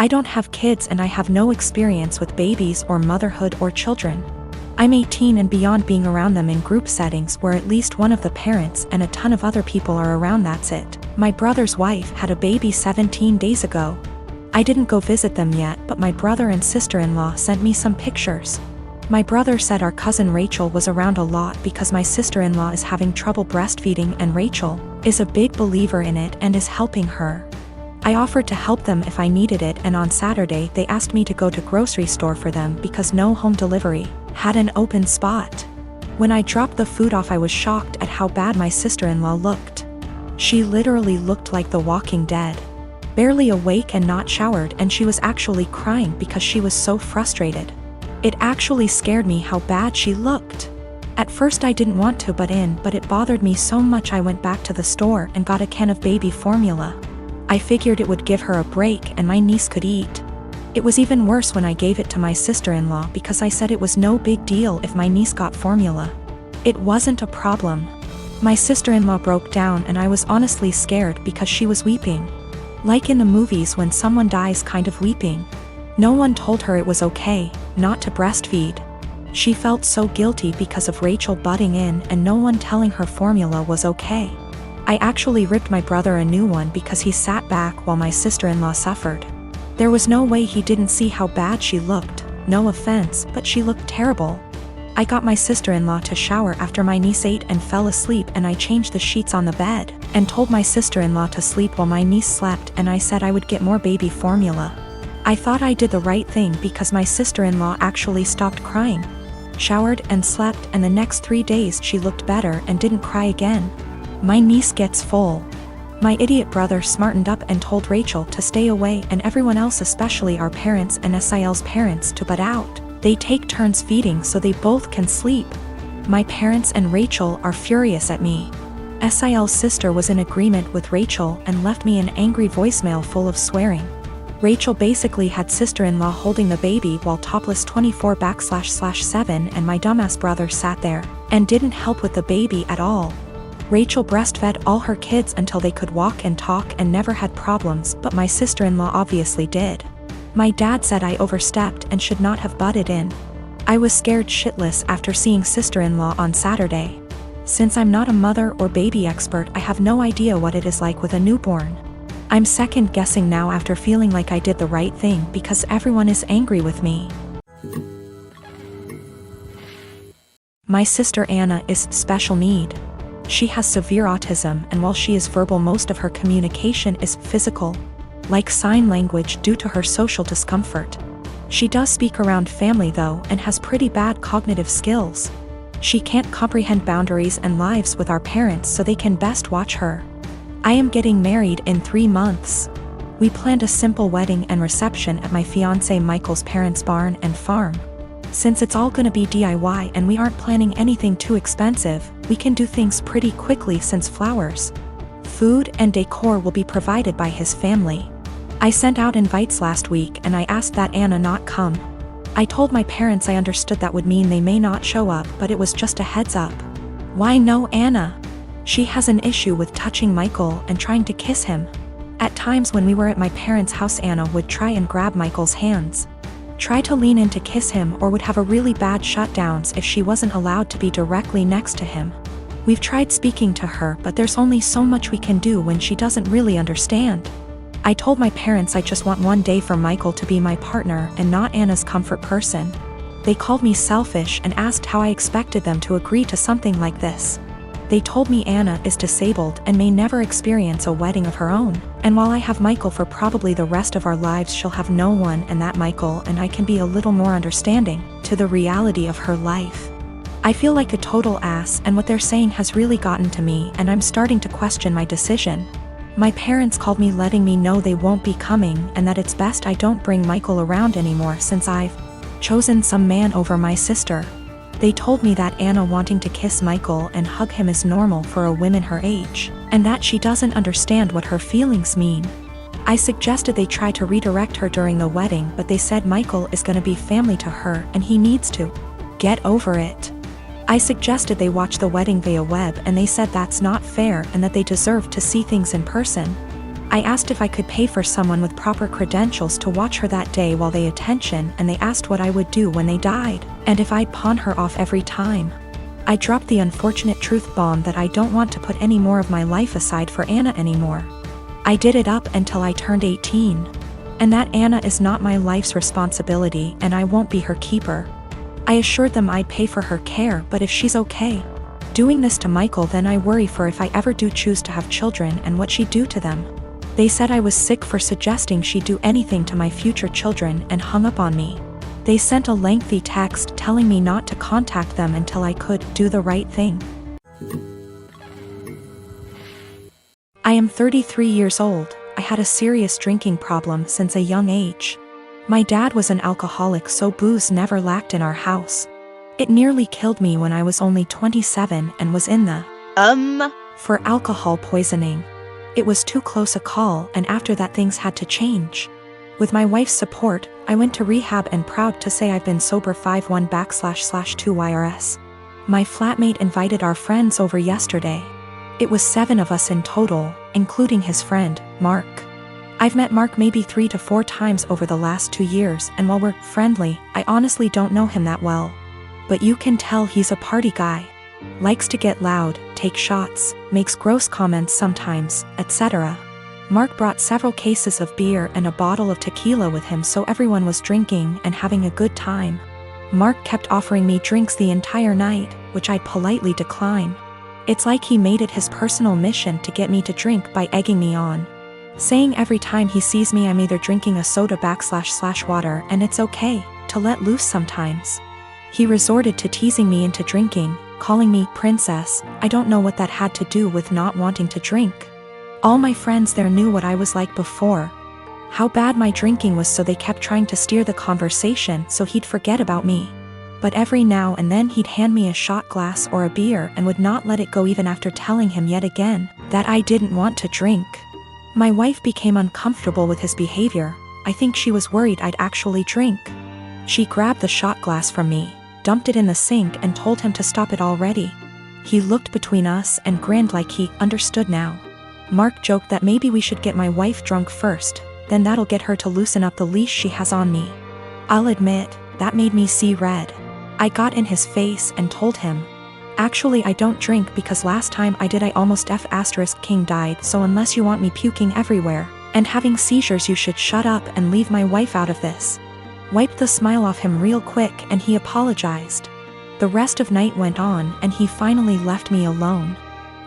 I don't have kids and I have no experience with babies or motherhood or children. I'm 18 and beyond being around them in group settings where at least one of the parents and a ton of other people are around. That's it. My brother's wife had a baby 17 days ago. I didn't go visit them yet, but my brother and sister-in-law sent me some pictures. My brother said our cousin Rachel was around a lot because my sister-in-law is having trouble breastfeeding and Rachel is a big believer in it and is helping her. I offered to help them if I needed it, and on Saturday they asked me to go to grocery store for them because no home delivery had an open spot. When I dropped the food off, I was shocked at how bad my sister-in-law looked. She literally looked like the Walking Dead. Barely awake and not showered, and she was actually crying because she was so frustrated. It actually scared me how bad she looked. At first I didn't want to butt in, but it bothered me so much I went back to the store and got a can of baby formula. I figured it would give her a break and my niece could eat. It was even worse when I gave it to my sister-in-law because I said it was no big deal if my niece got formula. It wasn't a problem. My sister-in-law broke down and I was honestly scared because she was weeping. Like in the movies when someone dies, kind of weeping. No one told her it was okay not to breastfeed. She felt so guilty because of Rachel butting in and no one telling her formula was okay. I actually ripped my brother a new one because he sat back while my sister-in-law suffered. There was no way he didn't see how bad she looked. No offense, but she looked terrible. I got my sister-in-law to shower after my niece ate and fell asleep, and I changed the sheets on the bed and told my sister-in-law to sleep while my niece slept, and I said I would get more baby formula. I thought I did the right thing because my sister-in-law actually stopped crying, showered and slept, and the next 3 days she looked better and didn't cry again. My niece gets full. My idiot brother smartened up and told Rachel to stay away, and everyone else, especially our parents and SIL's parents, to butt out. They take turns feeding so they both can sleep. My parents and Rachel are furious at me. SIL's sister was in agreement with Rachel and left me an angry voicemail full of swearing. Rachel basically had sister-in-law holding the baby while topless 24/7, and my dumbass brother sat there and didn't help with the baby at all. Rachel breastfed all her kids until they could walk and talk and never had problems, but my sister-in-law obviously did. My dad said I overstepped and should not have butted in. I was scared shitless after seeing sister-in-law on Saturday. Since I'm not a mother or baby expert, I have no idea what it is like with a newborn. I'm second-guessing now after feeling like I did the right thing because everyone is angry with me. My sister Anna is special need. She has severe autism, and while she is verbal, most of her communication is physical, like sign language, due to her social discomfort. She does speak around family though and has pretty bad cognitive skills. She can't comprehend boundaries and lives with our parents, so they can best watch her. I am getting married in 3 months. We planned a simple wedding and reception at my fiancé Michael's parents' barn and farm. Since it's all gonna be DIY and we aren't planning anything too expensive, we can do things pretty quickly since flowers, food, and decor will be provided by his family. I sent out invites last week and I asked that Anna not come. I told my parents I understood that would mean they may not show up, but it was just a heads up. Why no Anna? She has an issue with touching Michael and trying to kiss him. At times when we were at my parents' house, Anna would try and grab Michael's hands, try to lean in to kiss him, or would have a really bad shutdowns if she wasn't allowed to be directly next to him. We've tried speaking to her, but there's only so much we can do when she doesn't really understand. I told my parents I just want one day for Michael to be my partner and not Anna's comfort person. They called me selfish and asked how I expected them to agree to something like this. They told me Anna is disabled and may never experience a wedding of her own, and while I have Michael for probably the rest of our lives, she'll have no one, and that Michael and I can be a little more understanding to the reality of her life. I feel like a total ass, and what they're saying has really gotten to me, and I'm starting to question my decision. My parents called me letting me know they won't be coming and that it's best I don't bring Michael around anymore since I've chosen some man over my sister. They told me that Anna wanting to kiss Michael and hug him is normal for a woman her age, and that she doesn't understand what her feelings mean. I suggested they try to redirect her during the wedding, but they said Michael is gonna be family to her and he needs to get over it. I suggested they watch the wedding via web, and they said that's not fair and that they deserve to see things in person. I asked if I could pay for someone with proper credentials to watch her that day while they attention, and they asked what I would do when they died, and if I'd pawn her off every time. I dropped the unfortunate truth bomb that I don't want to put any more of my life aside for Anna anymore. I did it up until I turned 18. And that Anna is not my life's responsibility, and I won't be her keeper. I assured them I'd pay for her care, but if she's okay doing this to Michael, then I worry for if I ever do choose to have children and what she'd do to them. They said I was sick for suggesting she'd do anything to my future children and hung up on me. They sent a lengthy text telling me not to contact them until I could do the right thing. I am 33 years old. I had a serious drinking problem since a young age. My dad was an alcoholic, so booze never lacked in our house. It nearly killed me when I was only 27 and was in the for alcohol poisoning. It was too close a call, and after that things had to change. With my wife's support, I went to rehab, and proud to say I've been sober 51//2 YRS. My flatmate invited our friends over yesterday. It was 7 of us in total, including his friend, Mark. I've met Mark maybe 3 to 4 times over the last 2 years, and while we're friendly, I honestly don't know him that well. But you can tell he's a party guy. Likes to get loud, take shots, makes gross comments sometimes, etc. Mark brought several cases of beer and a bottle of tequila with him, so everyone was drinking and having a good time. Mark kept offering me drinks the entire night, which I'd politely decline. It's like he made it his personal mission to get me to drink by egging me on, saying every time he sees me I'm either drinking a soda//water and it's okay to let loose sometimes. He resorted to teasing me into drinking, calling me princess. I don't know what that had to do with not wanting to drink. All my friends there knew what I was like before, how bad my drinking was, so they kept trying to steer the conversation so he'd forget about me. But every now and then he'd hand me a shot glass or a beer and would not let it go even after telling him yet again that I didn't want to drink. My wife became uncomfortable with his behavior. I think she was worried I'd actually drink. She grabbed the shot glass from me, dumped it in the sink, and told him to stop it already. He looked between us and grinned like he understood now. Mark joked that maybe we should get my wife drunk first, then that'll get her to loosen up the leash she has on me. I'll admit, that made me see red. I got in his face and told him, actually I don't drink because last time I did I almost King died, so unless you want me puking everywhere and having seizures, you should shut up and leave my wife out of this. Wiped the smile off him real quick and he apologized. The rest of night went on and he finally left me alone.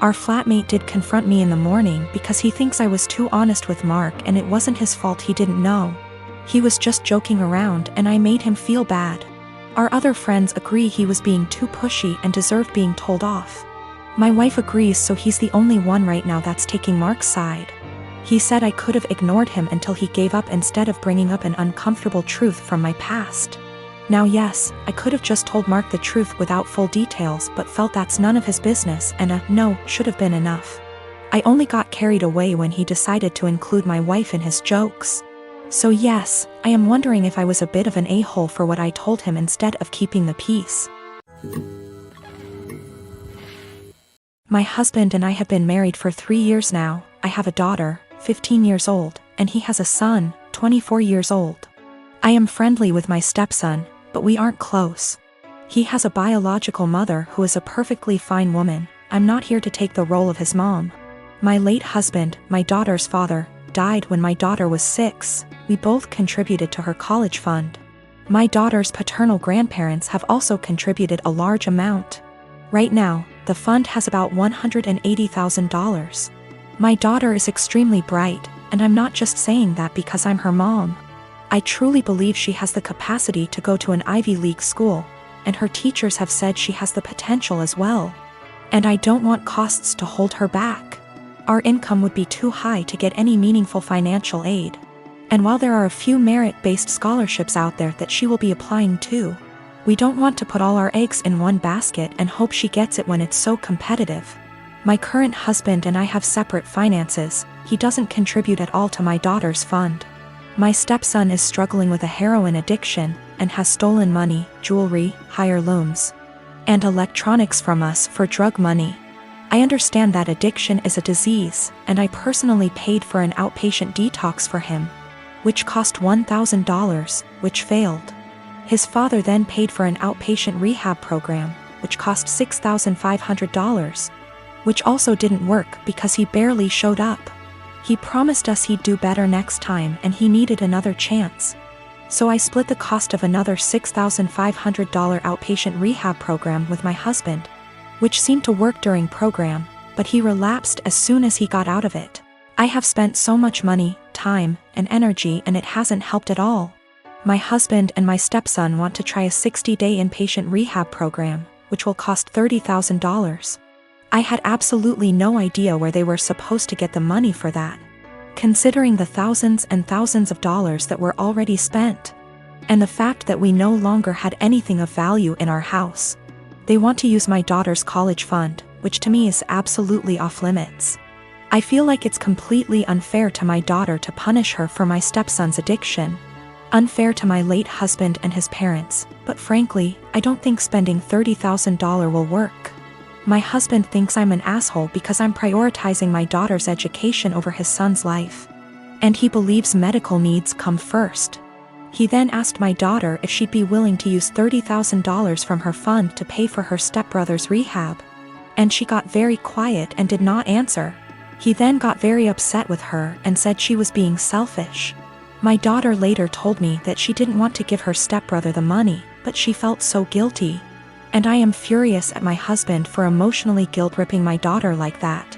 Our flatmate did confront me in the morning because he thinks I was too honest with Mark, and it wasn't his fault, he didn't know. He was just joking around and I made him feel bad. Our other friends agree he was being too pushy and deserved being told off. My wife agrees, so he's the only one right now that's taking Mark's side. He said I could have ignored him until he gave up instead of bringing up an uncomfortable truth from my past. Now yes, I could have just told Mark the truth without full details, but felt that's none of his business, and a no should have been enough. I only got carried away when he decided to include my wife in his jokes. So yes, I am wondering if I was a bit of an a-hole for what I told him instead of keeping the peace. My husband and I have been married for 3 years now. I have a daughter, 15 years old, and he has a son, 24 years old. I am friendly with my stepson, but we aren't close. He has a biological mother who is a perfectly fine woman. I'm not here to take the role of his mom. My late husband, my daughter's father, died when my daughter was 6. We both contributed to her college fund. My daughter's paternal grandparents have also contributed a large amount. Right now, the fund has about $180,000. My daughter is extremely bright, and I'm not just saying that because I'm her mom. I truly believe she has the capacity to go to an Ivy League school, and her teachers have said she has the potential as well. And I don't want costs to hold her back. Our income would be too high to get any meaningful financial aid. And while there are a few merit-based scholarships out there that she will be applying to, we don't want to put all our eggs in one basket and hope she gets it when it's so competitive. My current husband and I have separate finances. He doesn't contribute at all to my daughter's fund. My stepson is struggling with a heroin addiction and has stolen money, jewelry, heirlooms, and electronics from us for drug money. I understand that addiction is a disease, and I personally paid for an outpatient detox for him, which cost $1,000, which failed. His father then paid for an outpatient rehab program, which cost $6,500, which also didn't work because he barely showed up. He promised us he'd do better next time and he needed another chance. So I split the cost of another $6,500 outpatient rehab program with my husband, which seemed to work during program, but he relapsed as soon as he got out of it. I have spent so much money, time, and energy and it hasn't helped at all. My husband and my stepson want to try a 60-day inpatient rehab program, which will cost $30,000. I had absolutely no idea where they were supposed to get the money for that, considering the thousands and thousands of dollars that were already spent, and the fact that we no longer had anything of value in our house. They want to use my daughter's college fund, which to me is absolutely off limits. I feel like it's completely unfair to my daughter to punish her for my stepson's addiction, unfair to my late husband and his parents, but frankly, I don't think spending $30,000 will work. My husband thinks I'm an asshole because I'm prioritizing my daughter's education over his son's life, and he believes medical needs come first. He then asked my daughter if she'd be willing to use $30,000 from her fund to pay for her stepbrother's rehab, and she got very quiet and did not answer. He then got very upset with her and said she was being selfish. My daughter later told me that she didn't want to give her stepbrother the money, but she felt so guilty. And I am furious at my husband for emotionally guilt-tripping my daughter like that.